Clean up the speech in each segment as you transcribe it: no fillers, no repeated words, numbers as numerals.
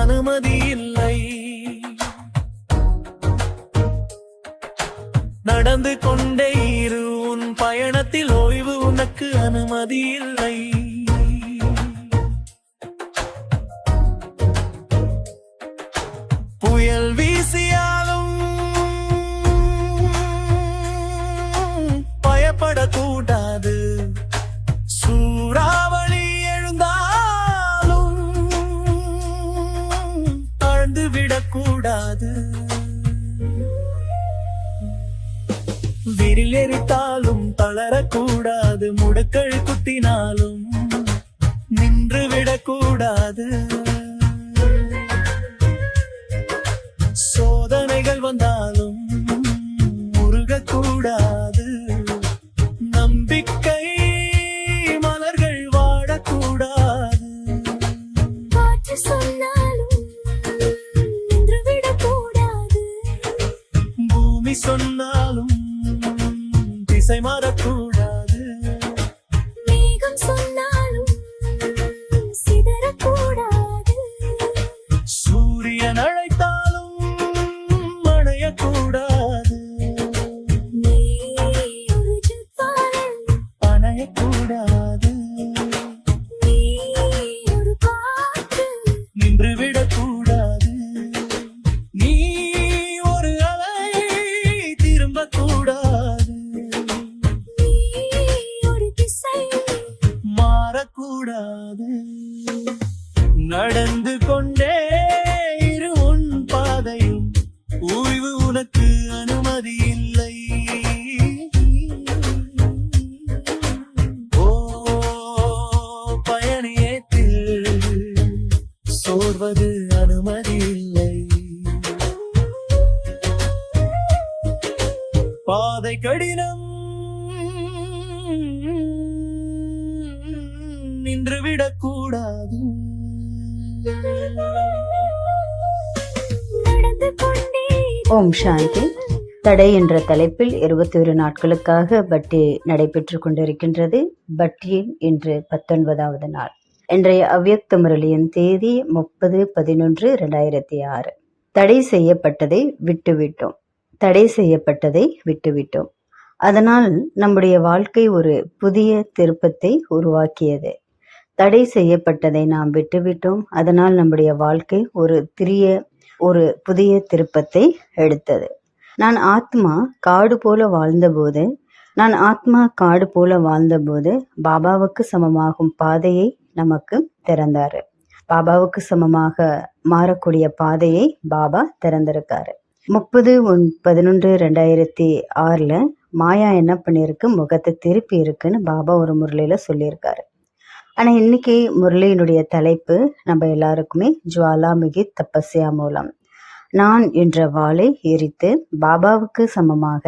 அனுமதி இல்லை. நடந்து கொண்டே இரு, உன் பயணத்தில் ஓய்வு உனக்கு அனுமதி இல்லை. புயல் வீசியாலும் பயப்படக்கூடாது. சூறாவளி எழுந்தாலும் தாழ்ந்து விடக்கூடாது. விரில் எரித்தாலும் தளரக்கூடாது. முடுக்கள் குத்தினாலும் நின்று விடக்கூடாது. சோதனைகள் வந்தாலும் முருகக்கூடாது. நம்பிக்கை மலர்கள் வாடக்கூடாது. காற்று சொன்னாலும் நின்று விடக்கூடாது. பூமி சொன்னாலும் திசை மாறக்கூடாது. மேகம் சொன்னாலும் சிதறக்கூடாது. சூரியன் அழைத்தாலும் அணையக்கூடாது. நீ ஒரு ஜுவாலன், அணையக்கூடாது. நீ ஒரு காற்று, நின்று விடக்கூடாது. நீ ஒரு அலை, திரும்பக்கூடாது. நீ ஒரு திசை, மாறக்கூடாது. நடந்து கொண்டே இரு, உன் பாதையும் ஓய்வு உனக்கு அனுமதி இல்லை. ஓ பயணியத்தில் சோர்வது அனுமதி இல்லை. பாதை கடினம், நின்று விடக்கூடாது. நடந்து கொண்டே ஓம் சாந்தி. தடை என்ற தலைப்பில் 21 நாட்களுக்காக பட்டி நடைபெற்று கொண்டிருக்கின்றது. பட்டியின் இன்று 19வது நாள். இன்றைய அவ்யக்த முரளியின் தேதி 30/11/2006. தடை செய்யப்பட்டதை விட்டுவிட்டோம். தடை செய்யப்பட்டதை விட்டுவிட்டோம். அதனால் நம்முடைய வாழ்க்கை ஒரு புதிய திருப்பத்தை உருவாக்கியது. தடை செய்யப்பட்டதை நாம் விட்டுவிட்டோம். அதனால் நம்முடைய வாழ்க்கை ஒரு புதிய திருப்பத்தை எடுத்தது. நான் ஆத்மா காடு போல வாழ்ந்தபோது பாபாவுக்கு சமமாகும் பாதையை நமக்கு திறந்தாரு. பாபாவுக்கு சமமாக மாறக்கூடிய பாதையை பாபா திறந்திருக்காரு. 30/11/2006 மாயா என்ன பண்ணிருக்கு, முகத்தை திருப்பி இருக்குன்னு பாபா ஒரு முரளியில சொல்லியிருக்காரு. ஆனா இன்னைக்கு முரளியினுடைய தலைப்பு நம்ம எல்லாருக்குமே ஜுவாலாமுகி தபஸ்யா மூலம் நான் என்ற வாளை எரித்து பாபாவுக்கு சமமாக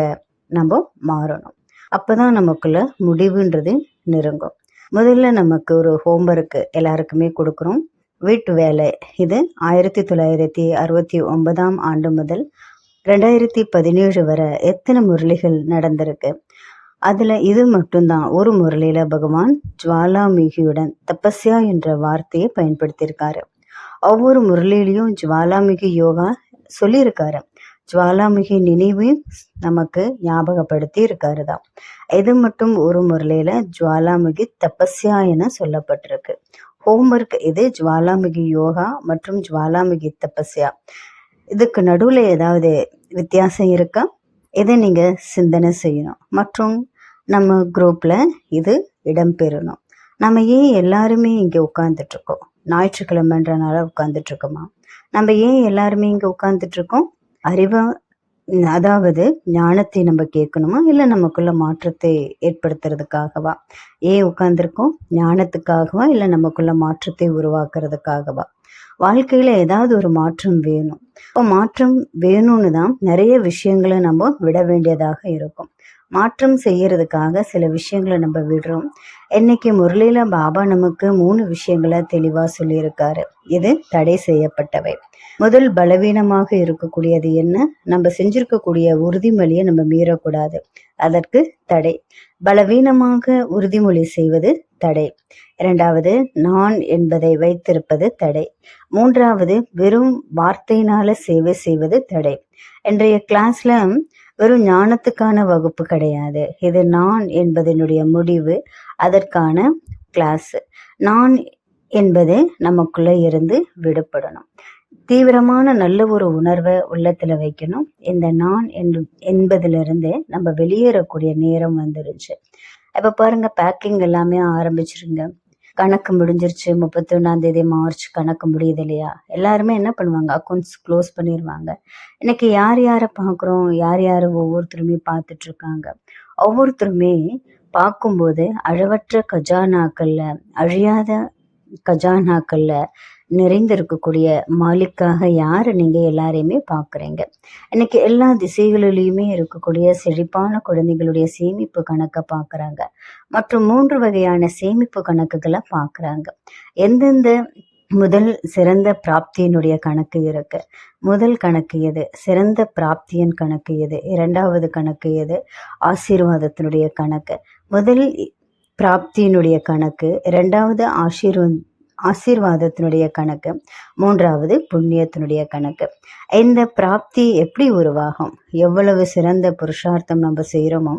நம்ம மாறணும். அப்பதான் நமக்குள்ள முடிவுன்றது நெருங்கும். முதல்ல நமக்கு ஒரு ஹோம்ஒர்க் எல்லாருக்குமே கொடுக்குறோம். வீட்டு வேலை. இது 1969ஆம் ஆண்டு முதல் 2017 வரை எத்தனை முரளிகள் நடந்திருக்கு. அதுல இது மட்டும்தான் ஒரு முரளியில பகவான் ஜுவாலாமுகியுடன் தபஸ்யா என்ற வார்த்தையை பயன்படுத்தியிருக்காரு. ஒவ்வொரு முரளியிலையும் ஜுவாலாமுகி யோகா சொல்லியிருக்காரு. ஜுவாலாமுகி நினைவையும் நமக்கு ஞாபகப்படுத்தி இருக்காருதான். இது மட்டும் ஒரு முரளியில ஜுவாலாமுகி தபஸ்யா என சொல்லப்பட்டிருக்கு. ஹோம்ஒர்க் இது ஜுவாலாமுகி யோகா மற்றும் ஜுவாலாமுகி தபஸ்யா. இதுக்கு நடுவுல ஏதாவது வித்தியாசம் இருக்கா? இதை நீங்க சிந்தனை செய்யணும். மற்றும் நம்ம குரூப்ல இது இடம்பெறணும். நம்ம ஏன் எல்லாருமே இங்க உட்கார்ந்துட்டு இருக்கோம்? ஞாயிற்றுக்கிழமைன்றனால உட்கார்ந்துட்டு இருக்கோமா? நம்ம ஏன் எல்லாருமே இங்க உட்கார்ந்துட்டு இருக்கோம்? அறிவை, அதாவது ஞானத்தை நம்ம கேட்கணுமா, இல்லை நமக்குள்ள மாற்றத்தை ஏற்படுத்துறதுக்காகவா? ஏன் உட்கார்ந்துருக்கோம்? ஞானத்துக்காகவா, இல்லை நமக்குள்ள மாற்றத்தை உருவாக்குறதுக்காகவா? வாழ்க்கையில ஏதாவது ஒரு மாற்றம் வேணும். இப்போ மாற்றம் வேணும்னு தான் நிறைய விஷயங்களை நம்ம விட வேண்டியதாக இருக்கும். மாற்றம் செய்யறதுக்காக சில விஷயங்களை நம்ம விடுறோம். இன்னைக்கு முரளியில பாபா நமக்கு 3 விஷயங்களை தெளிவா சொல்லியிருக்காரு. இது தடை செய்யப்பட்டவை. முதல் பலவீனமாக இருக்கக்கூடியது என்ன? நம்ம செஞ்சிருக்கக்கூடிய உறுதிமொழியை நம்ம மீறக்கூடாது. அதற்கு தடை. பலவீனமாக உறுதிமொழி செய்வது தடை. இரண்டாவது, நான் என்பதை வைத்திருப்பது தடை. மூன்றாவது, வெறும் வார்த்தையினால சேவை செய்வது தடை. இன்றைய கிளாஸ்ல வெறும் ஞானத்துக்கான வகுப்பு கிடையாது. இது நான் என்பதனுடைய முடிவு, அதற்கான கிளாஸ். நான் என்பது நமக்குள்ள இருந்து விடுபடணும். தீவிரமான நல்ல ஒரு உணர்வை உள்ளத்துல வைக்கணும். இந்த நான் என்பதிலிருந்து நம்ம வெளியேறக்கூடிய நேரம் வந்துருச்சு. இப்ப பாருங்க, பேக்கிங் எல்லாமே ஆரம்பிச்சிருங்க. கணக்கு முடிஞ்சிருச்சு. 31 மார்ச் கணக்கு முடியுது இல்லையா? எல்லாருமே என்ன பண்ணுவாங்க? அக்கௌண்ட்ஸ் க்ளோஸ் பண்ணிடுவாங்க. இன்னைக்கு யார் யாரை பார்க்குறோம்? யார் யார் ஒவ்வொருத்தருமே பார்த்துட்டு இருக்காங்க. ஒவ்வொருத்தருமே பார்க்கும்போது அழவற்ற கஜானாக்கள்ல, அழியாத கஜானாக்கள்ல நிறைந்திருக்கக்கூடிய மாலிக்காக யாரு நீங்க எல்லாரையுமே பார்க்குறீங்க. இன்னைக்கு எல்லா திசைகளிலுமே இருக்கக்கூடிய செழிப்பான குழந்தைகளுடைய சேமிப்பு கணக்கை பார்க்குறாங்க. மற்றும் 3 வகையான சேமிப்பு கணக்குகளை பார்க்குறாங்க. எந்தெந்த முதல் சிறந்த பிராப்தியினுடைய கணக்கு இருக்கு. முதல் கணக்கு எது? சிறந்த பிராப்தியின் கணக்கு எது? இரண்டாவது கணக்கு எது? ஆசீர்வாதத்தினுடைய கணக்கு. முதல் பிராப்தியினுடைய கணக்கு, இரண்டாவது ஆசீர்வாதத்தினுடைய கணக்கு, மூன்றாவது புண்ணியத்தினுடைய கணக்கு. இந்த பிராப்தி எப்படி உருவாகும்? எவ்வளவு சிறந்த புருஷார்த்தம் நம்ம செய்கிறோமோ,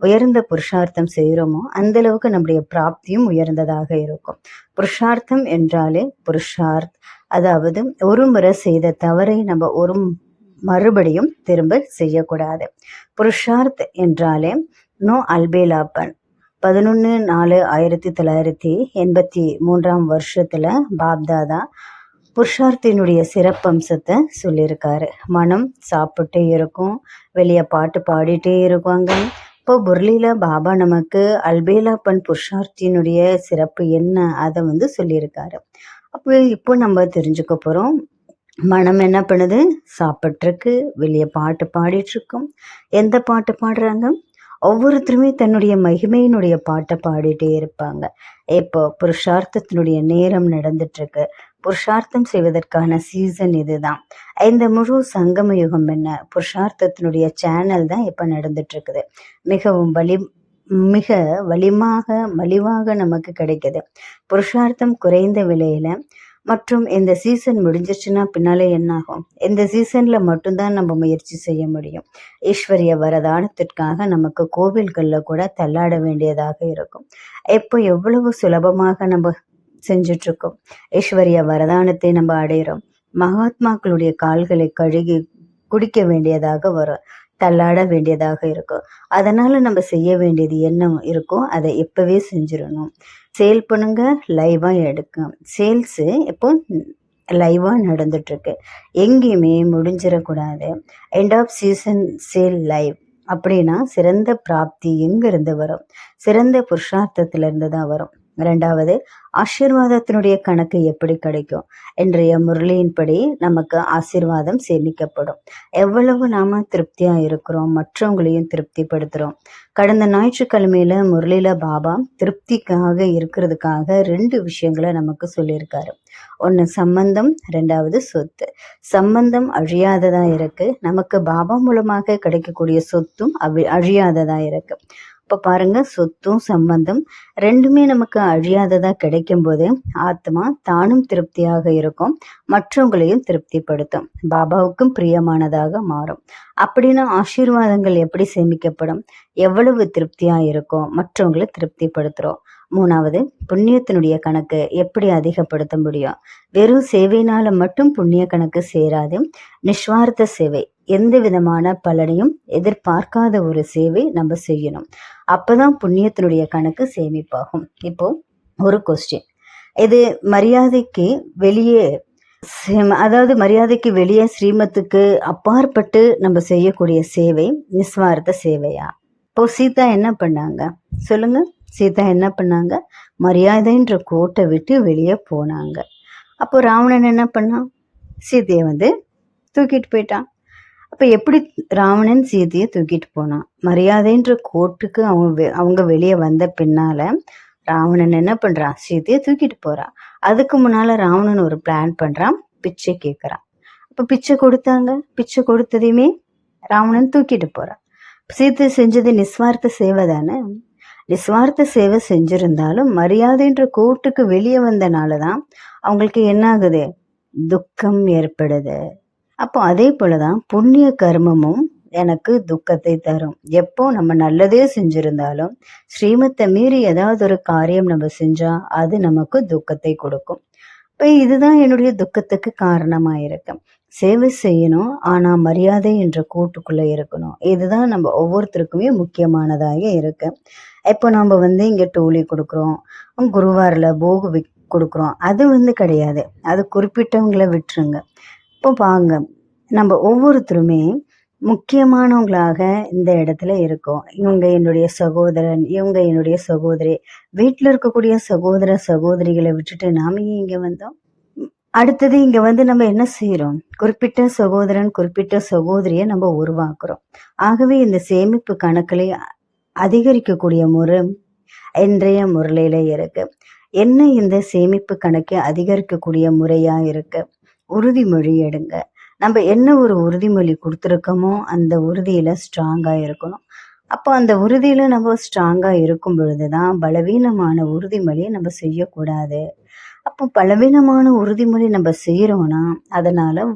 உயர்ந்த புருஷார்த்தம் செய்கிறோமோ, அந்த அளவுக்கு நம்முடைய பிராப்தியும் உயர்ந்ததாக இருக்கும். புருஷார்த்தம் என்றாலே அதாவது ஒரு முறை செய்த தவறை நம்ம மறுபடியும் திரும்ப செய்யக்கூடாது. புருஷார்த் என்றாலே நோ அல்பேலாப்பன். 11/4/1983 பாப்தாதா புருஷார்த்தினுடைய சிறப்பம்சத்தை சொல்லியிருக்காரு. மனம் சாப்பிட்டே இருக்கும், வெளியே பாட்டு பாடிட்டே இருப்பாங்க. இப்போ முரளியில பாபா நமக்கு அல்பேலாப்பன் புருஷார்த்தினுடைய சிறப்பு என்ன அதை சொல்லியிருக்காரு. அப்போ இப்போ நம்ம தெரிஞ்சுக்க போறோம். மனம் என்ன பண்ணுது? சாப்பிட்ருக்கு, வெளியே பாட்டு பாடிட்டு இருக்கும். எந்த பாட்டு பாடுறாங்க? ஒவ்வொருத்தருமே தன்னுடைய மகிமையினுடைய பாட்டை பாடிட்டே இருப்பாங்க. இப்போ புருஷார்த்தத்தினுடைய நேரம் நடந்துட்டு இருக்கு. புருஷார்த்தம் செய்வதற்கான சீசன் இதுதான். இந்த முழு சங்கம யுகம் என்ன? புருஷார்த்தத்தினுடைய சேனல் தான் இப்போ நடந்துட்டு இருக்குது. மிகவும் மிக மலிவாக நமக்கு கிடைக்குது. புருஷார்த்தம் குறைந்த விலையில. மற்றும் இந்த சீசன் முடிஞ்சிருச்சுன்னா பின்னாலே என்ன ஆகும்? இந்த சீசன்ல மட்டும்தான் நம்ம முயற்சி செய்ய முடியும். ஈஸ்வரிய வரதானத்திற்காக நமக்கு கோவில்கள்ல கூட தள்ளாட வேண்டியதாக இருக்கும். இப்போ எவ்வளவு சுலபமாக நம்ம செஞ்சுட்டு இருக்கோம். ஈஸ்வரிய வரதானத்தை நம்ம அடையிறோம். மகாத்மாக்களுடைய கால்களை கழுகி குடிக்க வேண்டியதாக வரும், தள்ளாட வேண்டியதாக இருக்கும். அதனால நம்ம செய்ய வேண்டியது என்ன இருக்கோ அதை இப்பவே செஞ்சிடணும். சேல் பண்ணுங்க, லைவா எடுக்க. சேல்ஸ் இப்போ லைவா நடந்துட்டு இருக்கு. எங்கேயுமே முடிஞ்சிடக்கூடாது. End of season sale live அப்படின்னா சிறந்த பிராப்தி எங்கிருந்து வரும்? சிறந்த புருஷார்த்தத்திலிருந்து தான் வரும். இரண்டாவது, ஆசீர்வாதத்தினுடைய கணக்கு எப்படி கிடைக்கும்? இன்றைய முரளியின்படி நமக்கு ஆசீர்வாதம் சேமிக்கப்படும். எவ்வளவு நாம திருப்தியா இருக்கிறோம், மற்றவங்களையும் திருப்திப்படுத்துறோம். கடந்த ஞாயிற்றுக்கிழமையில முரளியில பாபா திருப்திக்காக இருக்கிறதுக்காக 2 விஷயங்களை நமக்கு சொல்லியிருக்காரு. ஒன்று சம்பந்தம், ரெண்டாவது சொத்து. சம்பந்தம் அழியாததா இருக்கு. நமக்கு பாபா மூலமாக கிடைக்கக்கூடிய சொத்தும் அழியாததா இருக்கு. இப்போ பாருங்க, சொத்தும் சம்பந்தம் ரெண்டுமே நமக்கு அழியாததா கிடைக்கும் போது ஆத்மா தானும் திருப்தியாக இருக்கும், மற்றவங்களையும் திருப்திப்படுத்தும், பாபாவுக்கும் பிரியமானதாக மாறும். அப்படின்னா ஆசீர்வாதங்கள் எப்படி சேமிக்கப்படும்? எவ்வளவு திருப்தியா இருக்கும், மற்றவங்களை திருப்திப்படுத்துறோம். மூணாவது, புண்ணியத்தினுடைய கணக்கு எப்படி அதிகப்படுத்த முடியும்? வெறும் சேவையினால மட்டும் புண்ணிய கணக்கு சேராது. நிஸ்வார்த்த சேவை, எந்த விதமான பலனையும் எதிர்பார்க்காத ஒரு சேவை நம்ம செய்யணும். அப்பதான் புண்ணியத்தினுடைய கணக்கு சேமிப்பாகும். இப்போ ஒரு கொஸ்டின், இது மரியாதைக்கு வெளியே, அதாவது மரியாதைக்கு வெளியே ஸ்ரீமத்துக்கு அப்பாற்பட்டு நம்ம செய்யக்கூடிய சேவை நிஸ்வார்த்த சேவையா? இப்போ சீதா என்ன பண்ணாங்க சொல்லுங்க? சீதா என்ன பண்ணாங்க? மரியாதைன்ற கோட்டை விட்டு வெளியே போனாங்க. அப்போ ராவணன் என்ன பண்ணான்? சீதையை தூக்கிட்டு போயிட்டான். அப்ப எப்படி ராவணன் சீதையை தூக்கிட்டு போனான்? மரியாதைன்ற கோட்டுக்கு அவங்க வெளியே வந்த பின்னால ராவணன் என்ன பண்றான்? சீதையை தூக்கிட்டு போறான். அதுக்கு முன்னால ராவணன் ஒரு பிளான் பண்றான், பிச்சை கேட்கறான். அப்ப பிச்சை கொடுத்தாங்க. பிச்சை கொடுத்ததையுமே ராவணன் தூக்கிட்டு போறான். சீதை செஞ்சது நிஸ்வார்த்த சேவை தானே. நிஸ்வார்த்த சேவை செஞ்சிருந்தாலும் மரியாதைன்ற கோட்டுக்கு வெளியே வந்தனாலதான் அவங்களுக்கு என்ன ஆகுது? துக்கம் ஏற்படுது. அப்போ அதே போலதான் புண்ணிய கர்மமும் எனக்கு துக்கத்தை தரும். எப்போ நம்ம நல்லதே செஞ்சிருந்தாலும் ஸ்ரீமத்தை மீறி ஏதாவது ஒரு காரியம் நம்ம செஞ்சா அது நமக்கு துக்கத்தை கொடுக்கும். இப்ப இதுதான் என்னுடைய துக்கத்துக்கு காரணமா இருக்கு. சேவை செய்யணும், ஆனா மரியாதை என்ற கூட்டுக்குள்ள இருக்கணும். இதுதான் நம்ம ஒவ்வொருத்தருக்குமே முக்கியமானதாக இருக்கு. இப்போ நம்ம இங்க டோலி கொடுக்குறோம், குருவாரில் போகு கொடுக்குறோம், அது கிடையாது. அது குறிப்பிட்டவங்களை விட்டுருங்க. இப்போ பாங்க, நம்ம ஒவ்வொருத்தருமே முக்கியமானவங்களாக இந்த இடத்துல இருக்கோம். இவங்க என்னுடைய சகோதரன், இவங்க என்னுடைய சகோதரி. வீட்டில் இருக்கக்கூடிய சகோதர சகோதரிகளை விட்டுட்டு நாம இங்க வந்தோம். அடுத்தது இங்க நம்ம என்ன செய்யறோம்? குறிப்பிட்ட சகோதரன், குறிப்பிட்ட சகோதரியை நம்ம உருவாக்குறோம். ஆகவே இந்த சேமிப்பு கணக்குகளை அதிகரிக்கக்கூடிய முறை இன்றைய முறையில இருக்கு. என்ன இந்த சேமிப்பு கணக்கை அதிகரிக்கக்கூடிய முறையா இருக்கு? உறுதிமொழி எடுங்க. நம்ம என்ன ஒரு உறுதிமொழி கொடுத்துருக்கோமோ அந்த உறுதியில ஸ்ட்ராங்கா இருக்கணும். அப்போ அந்த உறுதியில நம்ம ஸ்ட்ராங்கா இருக்கும் பொழுதுதான் பலவீனமான உறுதிமொழியை நம்ம செய்யக்கூடாது. அப்போ பலவீனமான உறுதிமொழி நம்ம செய்யறோம்னா அதனால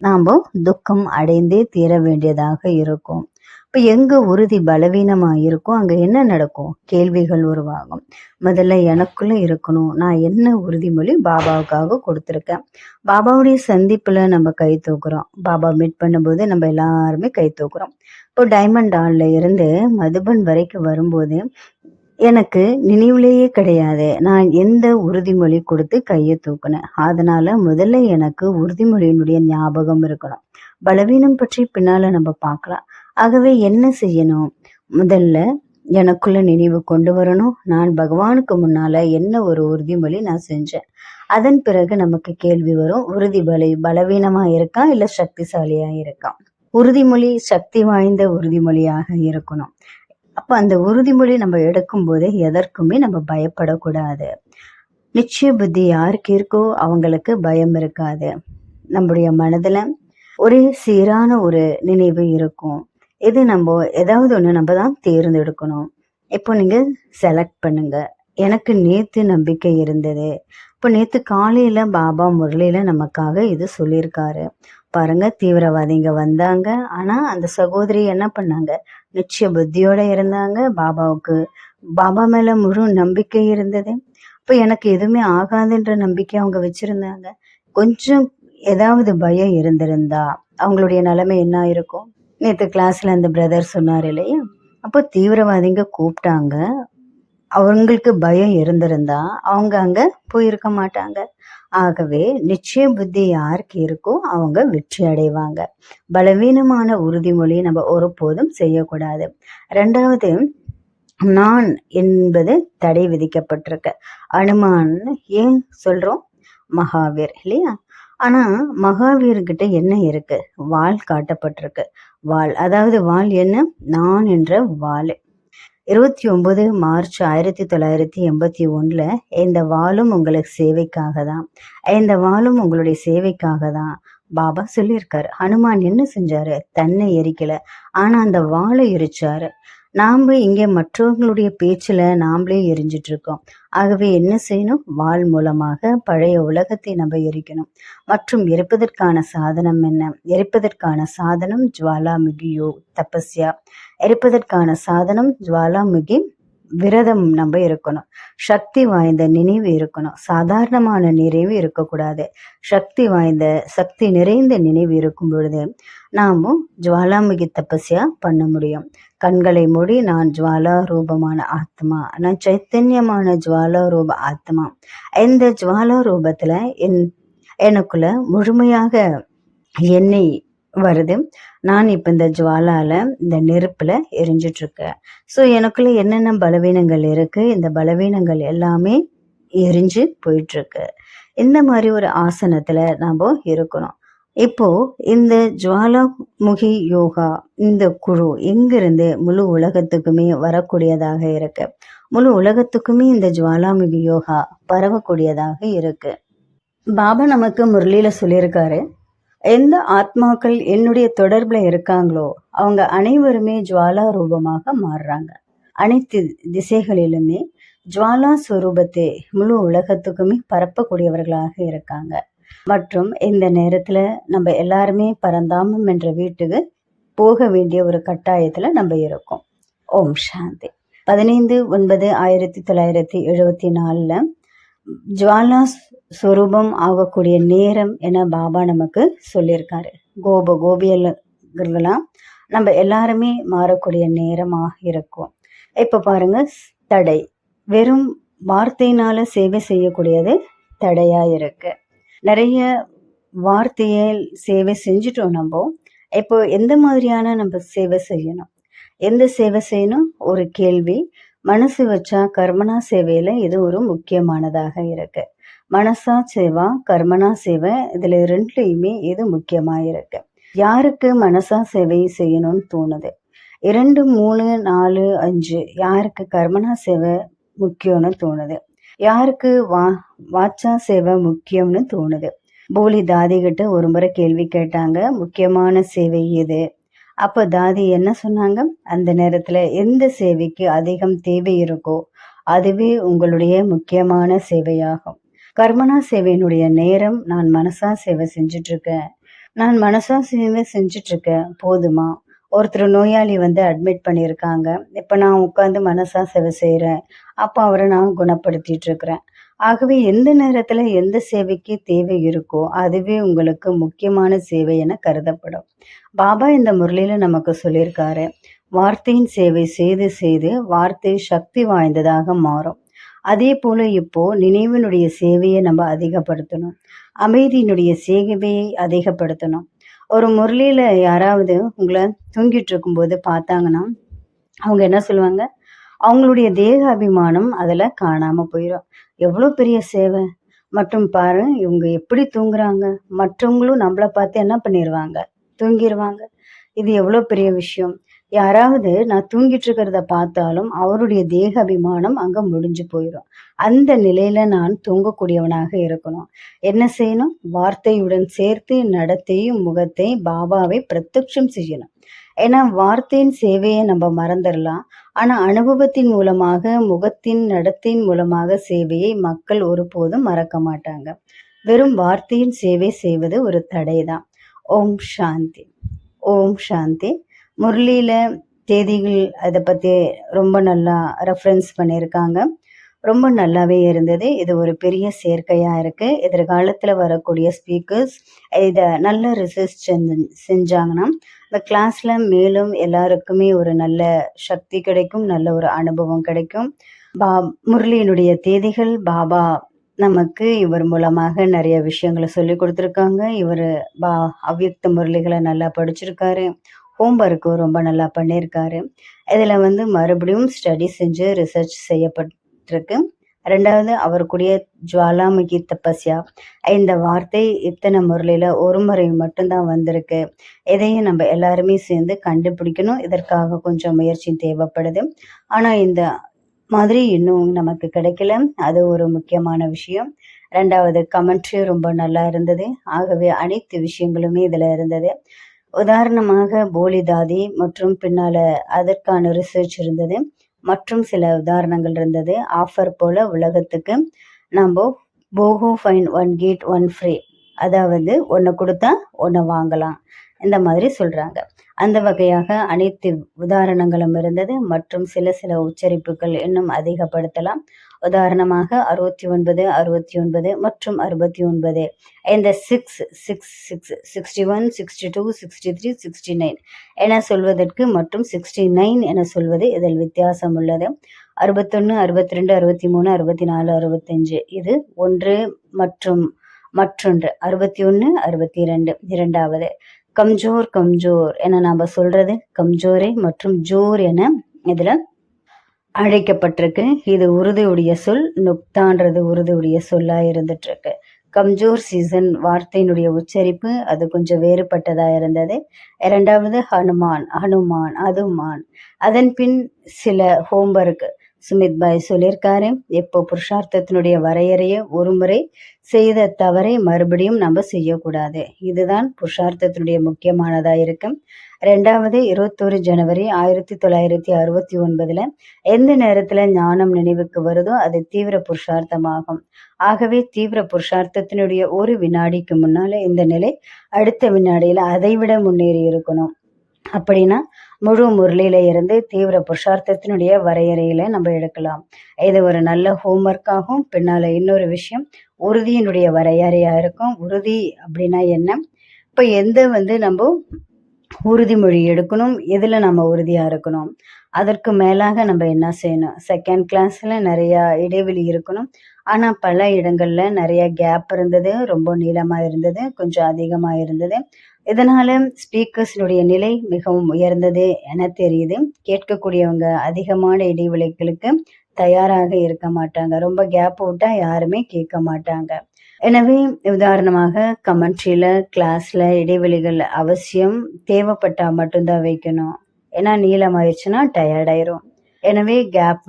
நாம துக்கம் அடைந்தே தீர வேண்டியதாக இருக்கும். இப்ப எங்க உறுதி பலவீனமா இருக்கும் அங்க என்ன நடக்கும்? கேள்விகள் உருவாகும். முதல்ல எனக்குள்ள இருக்கணும், நான் என்ன உறுதிமொழி பாபாவுக்காக கொடுத்துருக்கேன். பாபாவுடைய சந்திப்புல நம்ம கை தூக்குறோம். பாபா மீட் பண்ணும்போது நம்ம எல்லாருமே கை தூக்குறோம். இப்போ டைமண்ட் ஹால்ல இருந்து மதுபன் வரைக்கும் வரும்போது எனக்கு நினைவுலேயே கிடையாது நான் எந்த உறுதிமொழி கொடுத்து கையை தூக்குனேன். அதனால முதல்ல எனக்கு உறுதிமொழியினுடைய ஞாபகம் இருக்கணும். பலவீனம் பற்றி பின்னால நம்ம பார்க்கலாம். ஆகவே என்ன செய்யணும்? முதல்ல எனக்குள்ள நினைவு கொண்டு வரணும், நான் பகவானுக்கு முன்னால என்ன ஒரு உறுதிமொழி நான் செஞ்சேன். அதன் பிறகு நமக்கு கேள்வி வரும், பலவீனமா இருக்கா இல்ல சக்திசாலியா இருக்கா? உறுதிமொழி சக்தி வாய்ந்த உறுதிமொழியாக இருக்கணும். அப்ப அந்த உறுதிமொழி நம்ம எடுக்கும் போதே எதற்குமே நம்ம பயப்படக்கூடாது. நிச்சய புத்தி யாருக்கு இருக்கோ அவங்களுக்கு பயம் இருக்காது. நம்முடைய மனதுல ஒரே சீரான ஒரு நினைவு இருக்கும். இது நம்ம ஏதாவது ஒண்ணு நம்ம தான் தேர்ந்தெடுக்கணும். இப்போ நீங்க செலக்ட் பண்ணுங்க. எனக்கு நேத்து நம்பிக்கை இருந்தது. இப்போ நேத்து காலையில பாபா முரளியில நமக்காக இது சொல்லியிருக்காரு. பாருங்க, தீவிரவாதிங்க வந்தாங்க, ஆனா அந்த சகோதரி என்ன பண்ணாங்க? நிச்சய புத்தியோட இருந்தாங்க. பாபா மேல முழு நம்பிக்கை இருந்தது. இப்ப எனக்கு எதுவுமே ஆகாதுன்ற நம்பிக்கை அவங்க வச்சிருந்தாங்க. கொஞ்சம் ஏதாவது பயம் இருந்திருந்தா அவங்களுடைய நிலைமை என்ன இருக்கும்? நேற்று கிளாஸ்ல அந்த பிரதர் சொன்னார் இல்லையா? அப்போ தீவிரவாதிங்க கூப்பிட்டாங்க. அவங்களுக்கு பயம் இருந்திருந்தா அவங்க அங்க போயிருக்க மாட்டாங்க. ஆகவே நிச்சய புத்தி யாருக்கு இருக்கோ அவங்க வெற்றி அடைவாங்க. பலவீனமான உறுதிமொழி நம்ம ஒருபோதும் செய்யக்கூடாது. ரெண்டாவது, நான் என்பது தடை விதிக்கப்பட்டிருக்கு. அனுமான் ஏன் சொல்றோம்? மகாவீர் இல்லையா? ஆனா மகாவீர்கிட்ட என்ன இருக்கு? வாள் காட்டப்பட்டிருக்கு. வாள், அதாவது வாள் என்ன? நான் என்ற வாள். 29 மார்ச் 1981 இந்த வாளும் உங்களுக்கு சேவைக்காக தான், இந்த வாளும் உங்களுடைய சேவைக்காக தான் பாபா சொல்லியிருக்காரு. ஹனுமான் என்ன செஞ்சாரு? தன்னை எரிக்கல, ஆனா அந்த வாளை எரிச்சாரு. நாம இங்க மற்றவங்களுடைய பேச்சுல நாமளே எரிஞ்சிட்டு இருக்கோம். ஆகவே என்ன செய்யணும்? வாள் மூலமாக பழைய உலகத்தை நம்ம எரிக்கணும். மற்றும் எரிப்பதற்கான சாதனம் என்ன? எரிப்பதற்கான சாதனம் ஜுவாலாமுகியோ தபஸ்யா. எரிப்பதற்கான சாதனம் ஜுவாலாமுகி விரதம் நம்ம இருக்கணும். சக்தி வாய்ந்த நினைவு இருக்கணும். சாதாரணமான நினைவு இருக்கக்கூடாது. சக்தி நிறைந்த நினைவு இருக்கும் பொழுது நாமும் ஜுவாலாமுகி தபஸ்யா பண்ண முடியும். கண்களை மூடி, நான் ஜுவாலா ரூபமான ஆத்மா, நான் சைத்தன்யமான ஜுவாலா ரூப ஆத்மா. இந்த ஜுவாலா ரூபத்துல எனக்குள்ள முழுமையாக எண்ணெய் வருது. நான் இப்ப இந்த ஜுவாலால, இந்த நெருப்புல எரிஞ்சிட்டு இருக்கேன். ஸோ எனக்குள்ள என்னென்ன பலவீனங்கள் இருக்கு, இந்த பலவீனங்கள் எல்லாமே எரிஞ்சு போயிட்டு இருக்கு. இந்த மாதிரி ஒரு ஆசனத்துல நாம இருக்கணும். இப்போ இந்த ஜுவாலாமுகி யோகா இந்த குழு எங்கிருந்து முழு உலகத்துக்குமே வரக்கூடியதாக இருக்கு. முழு உலகத்துக்குமே இந்த ஜுவாலாமுகி யோகா பரவக்கூடியதாக இருக்கு. பாபா நமக்கு முரளியில சொல்லியிருக்காரு, எந்த ஆத்மாக்கள் என்னுடைய தொடர்புல இருக்காங்களோ அவங்க அனைவருமே ஜுவாலா ரூபமாக மாறுறாங்க. அனைத்து திசைகளிலுமே ஜுவாலா ஸ்வரூபத்தை முழு உலகத்துக்குமே பரப்பக்கூடியவர்களாக இருக்காங்க. மற்றும் இந்த நேரத்துல நம்ம எல்லாருமே பரந்தாமம் என்ற வீட்டுக்கு போக வேண்டிய ஒரு கட்டாயத்துல நம்ம இருக்கோம். ஓம் சாந்தி. 15/9/1974 ஜுவாலா ஸ்வரூபம் ஆகக்கூடிய நேரம் என பாபா நமக்கு சொல்லியிருக்காரு. கோபியர்களாம் நம்ம எல்லாருமே மாறக்கூடிய நேரமாக இருக்கும். இப்ப பாருங்க, தடை வெறும் வார்த்தையினால சேவை செய்யக்கூடியது தடையா இருக்கு. நிறைய வார்த்தையில் சேவை செஞ்சுட்டோம் நம்ம. இப்போ எந்த மாதிரியான நம்ம சேவை செய்யணும், எந்த சேவை செய்யணும்? ஒரு கேள்வி மனசு வச்சா கர்மனா சேவையில இது ஒரு முக்கியமானதாக இருக்கு. மனசா சேவா, கர்மனா சேவை, இதுல ரெண்டுலையுமே இது முக்கியமா இருக்கு. யாருக்கு மனசா சேவை செய்யணும்னு தோணுது? 2, 3, 4, 5 யாருக்கு கர்மனா சேவை முக்கியம்னு தோணுது? யாருக்கு வாச்சா சேவை முக்கியம்னு தோணுது? போலி தாதி கிட்ட ஒரு முறை கேள்வி கேட்டாங்க, முக்கியமான சேவை எது? அப்ப தாதி என்ன சொன்னாங்க? அந்த நேரத்துல எந்த சேவைக்கு அதிகம் தேவை இருக்கோ அதுவே உங்களுடைய முக்கியமான சேவையாகும். கர்மனா சேவையினுடைய நேரம் நான் மனசா சேவை செஞ்சுட்டு இருக்கேன் போதுமா? ஒருத்தர் நோயாளி அட்மிட் பண்ணியிருக்காங்க. இப்போ நான் உட்காந்து மனசா சேவை செய்கிறேன், அப்போ அவரை நான் குணப்படுத்திட்டு இருக்கிறேன். ஆகவே எந்த நேரத்தில் எந்த சேவைக்கு தேவை இருக்கோ அதுவே உங்களுக்கு முக்கியமான சேவை என கருதப்படும். பாபா இந்த முரளியில் நமக்கு சொல்லியிருக்காரு, வார்த்தையின் சேவை செய்து செய்து வார்த்தை சக்தி வாய்ந்ததாக மாறும். அதே போல இப்போ நினைவினுடைய சேவையை நம்ம அதிகப்படுத்தணும், அமைதியினுடைய சேவையை அதிகப்படுத்தணும். ஒரு முரளியில் யாராவது உங்களை தூங்கிட்டு இருக்கும்போது பார்த்தாங்கன்னா அவங்க என்ன சொல்லுவாங்க? அவங்களுடைய தேக அபிமானம் அதில் காணாமல் போயிடும். எவ்வளோ பெரிய சேவை! மற்றும் பாரு, இவங்க எப்படி தூங்குறாங்க, மற்றவங்களும் நம்மளை பார்த்து என்ன பண்ணிடுவாங்க? தூங்கிடுவாங்க. இது எவ்வளோ பெரிய விஷயம்! யாராவது நான் தூங்கிட்டு இருக்கிறத பார்த்தாலும் அவருடைய தேக அபிமானம் அங்கே முடிஞ்சு போயிடும். அந்த நிலையில நான் தூங்கக்கூடியவனாக இருக்கணும். என்ன செய்யணும்? வார்த்தையுடன் சேர்த்து நடத்தையும் முகத்தை பாபாவை பிரத்யட்சம் செய்யணும். ஏன்னா வார்த்தையின் சேவையை நம்ம மறந்துடலாம், ஆனா அனுபவத்தின் மூலமாக முகத்தின் நடத்தையின் மூலமாக சேவையை மக்கள் ஒருபோதும் மறக்க மாட்டாங்க. வெறும் வார்த்தையின் சேவை செய்வது ஒரு தடைதான். ஓம் சாந்தி. ஓம் சாந்தி. முரளியில தேதிகள் அதை பற்றி ரொம்ப நல்லா ரெஃபரன்ஸ் பண்ணியிருக்காங்க. ரொம்ப நல்லாவே இருந்தது. இது ஒரு பெரிய சேர்க்கையாக இருக்குது. எதிர்காலத்தில் வரக்கூடிய ஸ்பீக்கர்ஸ் இதை நல்ல ரிசர்ச் செஞ்சாங்கன்னா இந்த கிளாஸில் மேலும் எல்லாருக்குமே ஒரு நல்ல சக்தி கிடைக்கும், நல்ல ஒரு அனுபவம் கிடைக்கும். முரளியினுடைய தேதிகள் பாபா நமக்கு இவர் மூலமாக நிறைய விஷயங்களை சொல்லி கொடுத்துருக்காங்க. இவர் அவ்யக்த முரளிகளை நல்லா படிச்சிருக்காரு, ஹோம்ஒர்க்கும் ரொம்ப நல்லா பண்ணியிருக்காரு. இதில் மறுபடியும் ஸ்டடி செஞ்சு ரிசர்ச் செய்யப்பட்டிருக்கு. ரெண்டாவது அவருக்குரிய ஜுவாலாமுகி தபஸ்யா, இந்த வார்த்தை இத்தனை முரளியில் ஒரு முறை மட்டும்தான் வந்திருக்கு. இதையும் நம்ம எல்லாருமே சேர்ந்து கண்டுபிடிக்கணும். இதற்காக கொஞ்சம் முயற்சி தேவைப்படுது. ஆனால் இந்த மாதிரி இன்னும் நமக்கு கிடைக்கல, அது ஒரு முக்கியமான விஷயம். ரெண்டாவது கமெண்ட்ரி ரொம்ப நல்லா இருந்தது. ஆகவே அனைத்து விஷயங்களுமே இதில் இருந்தது. உதாரணமாக போலி தாதி மற்றும் பின்னால அதற்கான ரிசர்ச் இருந்தது. மற்றும் சில உதாரணங்கள் இருந்தது. ஆஃபர் போல உலகத்துக்கு நம்ம போகோ ஃபைன் 1 get 1 free, அதாவது ஒன்று கொடுத்தா ஒன்று வாங்கலாம், இந்த மாதிரி சொல்கிறாங்க. அந்த வகையாக அனைத்து உதாரணங்களும் இருந்தது. மற்றும் சில உச்சரிப்புகள் இன்னும் அதிகப்படுத்தலாம். உதாரணமாக 69, 69 மற்றும் 69, இந்த 6, 6, 6, 61, 62, 63, 69 என சொல்வதற்கு மற்றும் 69 என சொல்வது இதில் வித்தியாசம் உள்ளது. 61, 62, 63, 64, 65 இது ஒன்று மற்றும் மற்றொன்று. 61, 62 இரண்டாவது. கம்ஜோர் கம்ஜோர் என நாம் சொல்றது கம்ஜோரே மற்றும் ஜோர் என இதில் அழைக்கப்பட்டிருக்கு. இது உருதுடைய சொல். நுக்தான்றது உருதுடைய சொல்லாக இருந்துட்டு இருக்கு. கம்ஜோர் சீசன் வார்த்தையினுடைய உச்சரிப்பு அது கொஞ்சம் வேறுபட்டதா இருந்தது. இரண்டாவது ஹனுமான், ஹனுமான், அதுமான். அதன் பின் சில ஹோம்ஒர்க் சுமித் பாய் சொல்லியிருக்காரு. எப்போ புருஷார்த்தத்தினுடைய வரையறையை ஒரு முறை செய்த தவறை மறுபடியும் நம்ம செய்யக்கூடாது. இதுதான் புருஷார்த்தத்தினுடைய முக்கியமானதா இருக்கு. 2வது 21 ஜனவரி 1969 எந்த நேரத்துல ஞானம் நினைவுக்கு வருதோ அது தீவிர புருஷார்த்தமாகும். ஆகவே தீவிர புருஷார்த்தத்தினுடைய ஒரு வினாடிக்கு முன்னால இந்த நிலை அடுத்த வினாடியில அதைவிட முன்னேறி இருக்கணும். அப்படின்னா முழு முரளியில இருந்து தீவிர புருஷார்த்தத்தினுடைய வரையறையில நம்ம எடுக்கலாம். இது ஒரு நல்ல ஹோம்ஒர்க்காகும். பின்னால இன்னொரு விஷயம் உறுதியினுடைய வரையறையா இருக்கும். உறுதி அப்படின்னா என்ன? இப்ப எந்த நம்ம உறுதிமொழி எடுக்கணும், எதுல நம்ம உறுதியா இருக்கணும், அதற்கு மேலாக நம்ம என்ன செய்யணும்? செகண்ட் கிளாஸ்ல நிறைய இடைவெளி இருக்கணும். ஆனா பல இடங்கள்ல நிறைய கேப் இருந்தது, ரொம்ப நீளமா இருந்தது, கொஞ்சம் அதிகமா இருந்தது. இதனால ஸ்பீக்கர்ஸினுடைய நிலை மிகவும் உயர்ந்தது என தெரியுது. கேட்கக்கூடியவங்க அதிகமான இடைவெளிகளுக்கு தயாராக இருக்க மாட்டாங்க. ரொம்ப கேப் விட்டா யாருமே கேட்க மாட்டாங்க. எனவே உதாரணமாக கமெண்ட்ரியில கிளாஸ்ல இடைவெளிகள் அவசியம், தேவைப்பட்டா மட்டும்தான் வைக்கணும். ஏன்னா நீளமாயிடுச்சுன்னா டயர்ட் ஆயிரும். எனவே கேப்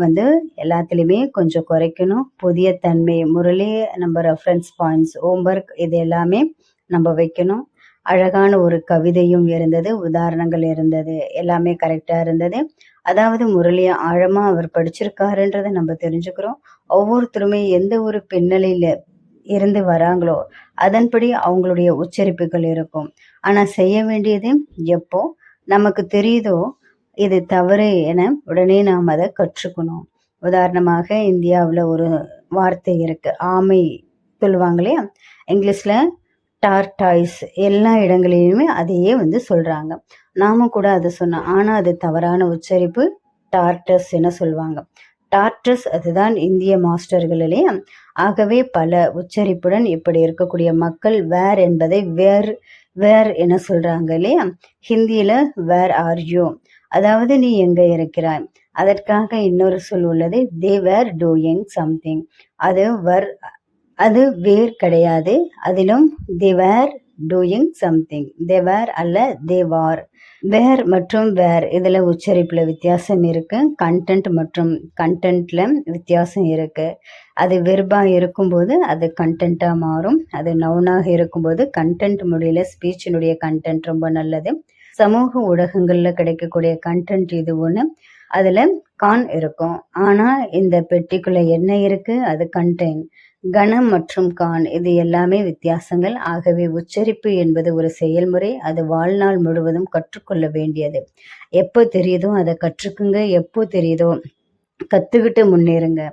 எல்லாத்துலேயுமே கொஞ்சம் குறைக்கணும். புதிய தன்மை, முரளி, நம்ம ரெஃபரன்ஸ் பாயிண்ட்ஸ், ஹோம்ஒர்க் இது எல்லாமே நம்ம வைக்கணும். அழகான ஒரு கவிதையும் இருந்தது, உதாரணங்கள் இருந்தது, எல்லாமே கரெக்டா இருந்தது. அதாவது முரளியை ஆழமா அவர் படிச்சிருக்காருன்றதை நம்ம தெரிஞ்சுக்கிறோம். ஒவ்வொருத்தருமே எந்த ஒரு பின்னணியில இருந்து வராங்களோ அதன்படி அவங்களுடைய உச்சரிப்புகள் இருக்கும். ஆனா செய்ய வேண்டியது எப்போ நமக்கு தெரியுதோ இது தவறு என உடனே நாம் அதை கற்றுக்கணும். உதாரணமாக இந்தியாவில் ஒரு வார்த்தை இருக்கு, ஆமை சொல்லுவாங்க இல்லையா, இங்கிலீஷ்ல டார்டாய்ஸ். எல்லா இடங்களிலுமே அதையே சொல்றாங்க. நாம கூட அதை சொன்னோம், ஆனா அது தவறான உச்சரிப்பு, டார்டஸ் என சொல்லுவாங்க. டார்டஸ் அதுதான் இந்திய மாஸ்டர்கள் இல்லையா. ஆகவே பல உச்சரிப்புடன் இப்படி இருக்கக்கூடிய மக்கள் வேர் என்பதை வேர் என சொல்றாங்க இல்லையா. ஹிந்தியில வேர் ஆர் யூ, அதாவது நீ எங்க இருக்கிறாய். அதற்காக இன்னொரு சொல் உள்ளது, தே வேர் டூயிங் சம்திங். அது வேர் கிடையாது, அதிலும் தே வேர் டூயிங் சம்திங். தே வேர் அல்ல, தே வார். வேர் மற்றும் வேர் இதுல உச்சரிப்புல வித்தியாசம் இருக்கு. கண்டென்ட் மற்றும் கண்டென்ட்ல வித்தியாசம் இருக்கு. அது வெர்பா இருக்கும்போது அது கண்டென்ட்டா மாறும். அது நவுனாக இருக்கும்போது கண்டென்ட் மொழியில ஸ்பீச்சினுடைய கண்டென்ட் ரொம்ப நல்லது. சமூக ஊடகங்கள்ல கிடைக்கக்கூடிய கண்டென்ட் இது ஒண்ணு, அதுல கான் இருக்கும். ஆனா இந்த பெட்டிக்குள்ள என்ன இருக்கு, அது கண்டென்ட். கணம் மற்றும் கான் இது எல்லாமே வித்தியாசங்கள். ஆகவே உச்சரிப்பு என்பது ஒரு செயல்முறை, அது வாழ்நாள் முழுவதும் கற்றுக்கொள்ள வேண்டியது. எப்போ தெரியுதோ அதை கற்றுக்குங்க, எப்போ தெரியுதோ கத்துக்கிட்டு முன்னேறுங்க.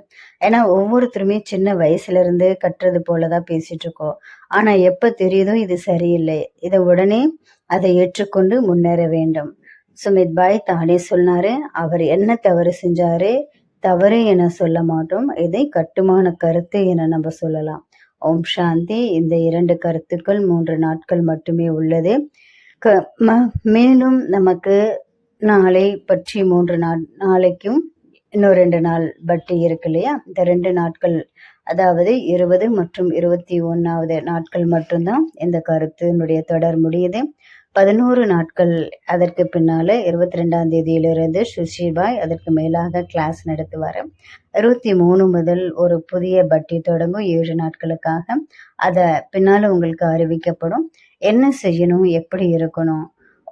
ஏன்னா ஒவ்வொருத்தருமே சின்ன வயசுல இருந்து கட்டுறது போலதான் பேசிட்டு இருக்கோம். ஆனா எப்ப தெரியுதோ இது சரியில்லை, இதை உடனே அதை ஏற்றுக்கொண்டு முன்னேற வேண்டும். சுமித் பாய் தானே சொன்னாரு, அவர் என்ன தவறு செஞ்சாரு, தவறு என சொல்ல மாட்டோம், இதை கட்டுமான கருத்து என நம்ம சொல்லலாம். ஓம் சாந்தி. இந்த 2 கருத்துக்கள் 3 நாட்கள் மட்டுமே உள்ளது. மேலும் நமக்கு நாளை பற்றி 3 நாளைக்கும் இன்னும் 2 நாள் பட்டி இருக்கு இல்லையா. இந்த 2 நாட்கள், அதாவது 20 மற்றும் 21வது நாட்கள் மட்டும்தான் இந்த கருத்தினுடைய தொடர் முடியுது. 11 நாட்கள் அதற்கு பின்னால 22ஆம் தேதியிலிருந்து சுஷிபாய் அதற்கு மேலாக கிளாஸ் நடத்துவார். 23 முதல் ஒரு புதிய பட்டி தொடங்கும் 7 நாட்களுக்காக. அதை பின்னால உங்களுக்கு அறிவிக்கப்படும், என்ன செய்யணும், எப்படி இருக்கணும்.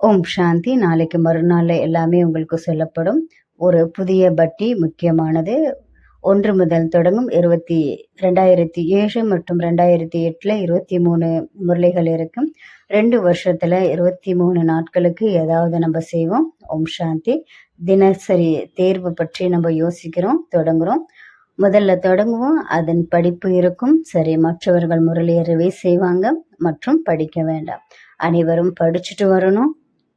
ஓம் சாந்தி. நாளைக்கு மறுநாள் எல்லாமே உங்களுக்கு சொல்லப்படும். ஒரு புதிய பட்டி முக்கியமானது 1 முதல் தொடங்கும். 2007 மற்றும் 2008 23 முரளிகள் இருக்கும். 2 வருஷத்துல 23 நாட்களுக்கு ஏதாவது நம்ம செய்வோம். ஓம் சாந்தி. தினசரி தேர்வு பற்றி நம்ம யோசிக்கிறோம், தொடங்குறோம். முதல்ல தொடங்குவோம், அதன் படிப்பு இருக்கும். சரி, மற்றவர்கள் முரளியை ரிவைஸ் செய்வாங்க மற்றும் படிக்க வேண்டாம். அனைவரும் படிச்சுட்டு வரணும்.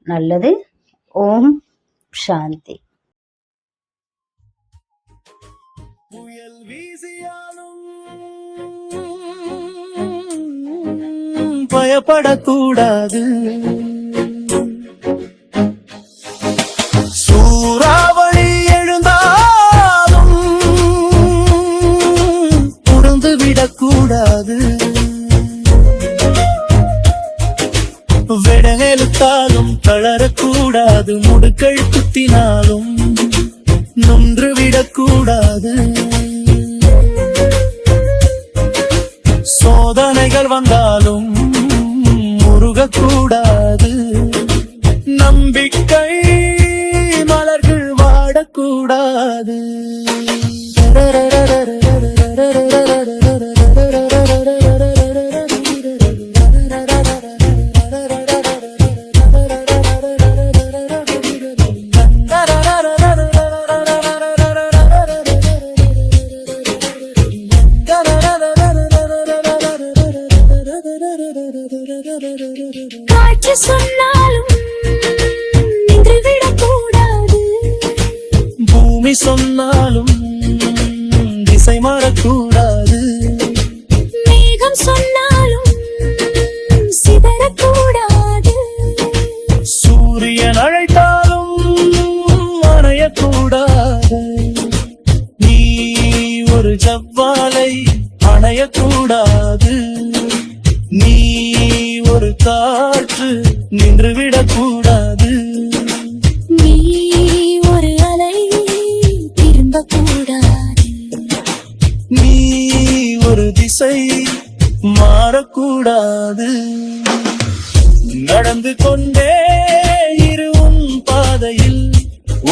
நல்லது. ஓம் சாந்தி. புயல் வீசியாலும் பயப்படக்கூடாது, சூறாவளி எழுந்தாலும் உணர்ந்து விடக்கூடாது. வெடநெலுத்தாலும் தளரக்கூடாது, முடுக்கள் குத்தினாலும் நொன்று விடக்கூடாது. சோதனைகள் வந்தாலும் முருகக்கூடாது, நம்பிக்கை மலர்கள் வாடக்கூடாது. காற்று சொன்னாலும் நின்று விடக்கூடாது, பூமி சொன்னாலும் திசை மாறக்கூடாது. மேகம் சொன்னாலும் சிதறக்கூடாது, சூரியன் அழைத்தாலும் அணையக்கூடாது. நீ ஒரு ஜவ்வாலை அணையக்கூடாது, நீ ஒரு காற்று நின்று விடக்கூடாது. நீ ஒரு அலை திரும்பக்கூடாது, நீ ஒரு திசை மாறக்கூடாது. நடந்து கொண்டே இரு உன் பாதையில்,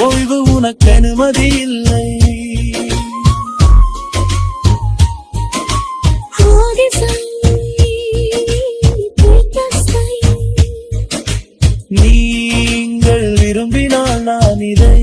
ஓய்வு உனக்கு அனுமதி இல்லை. ஆதிசை நீங்கள் விரும்பினால் நான் இதை